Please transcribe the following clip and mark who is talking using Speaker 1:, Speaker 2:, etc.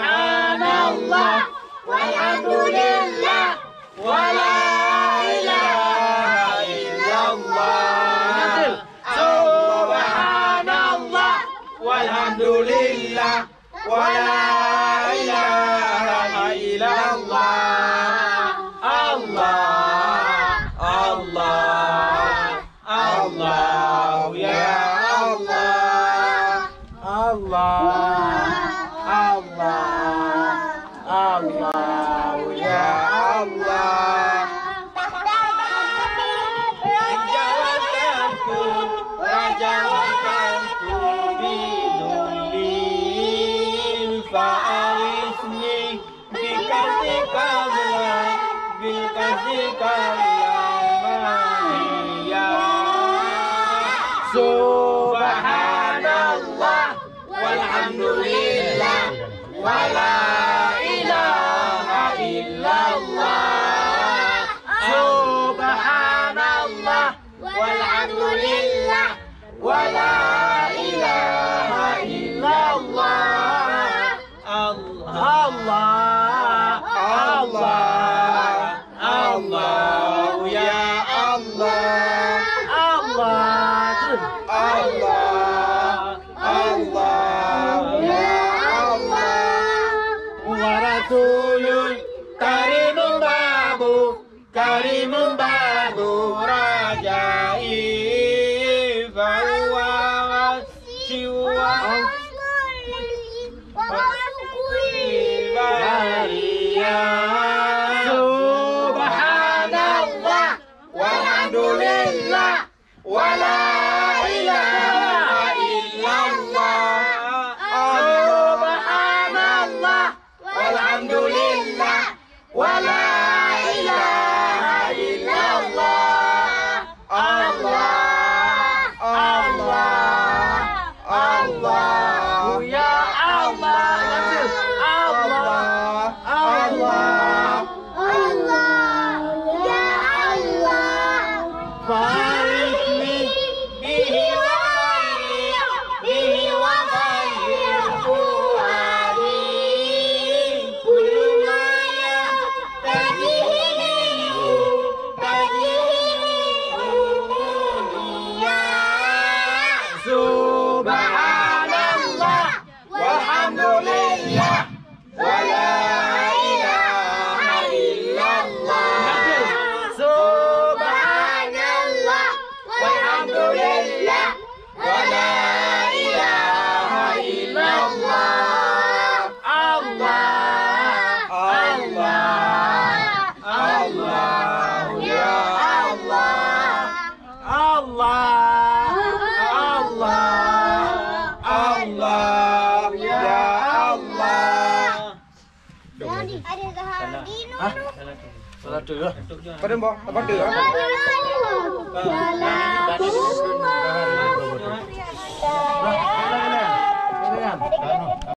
Speaker 1: Subhanallah walhamdulillah wala ilaha illallah. Subhanallah walhamdulillah wala ilaha illallah. Allah, Allah, Allah, ya Allah, Allah, Allah, Allah, ya Allah. Rajawanku bidulil fa'arisni bikasika ya Subhanallah walhamdulillah wala ilaha illallah. Subhanallah walhamdulillah wala ilaha illallah. Allah, Allah, Allah, ya Allah, Allah, Allah, Allah, ya Allah. Warasulul karimun babu rajai fahuwa siwa Subhanallah walhamdulillah wala ilaha illallah. Subhanallah walhamdulillah wala ilaha illallah. Allah, Allah, Allah, ya Allah, Allah, Allah, Allah, ya Allah. Balikni bihi wa khair fuadi kullu ma tajibu ya Subhanallah walhamdulillah wala ilaha illallah. Subhanallah walhamdulillah wala ilaha illallah. Allah, Allah, Allah, ya Allah, Allah, Allah, Allah, ya Allah. Salah dulu. Pada mbak, apa dulu? Salah dulu.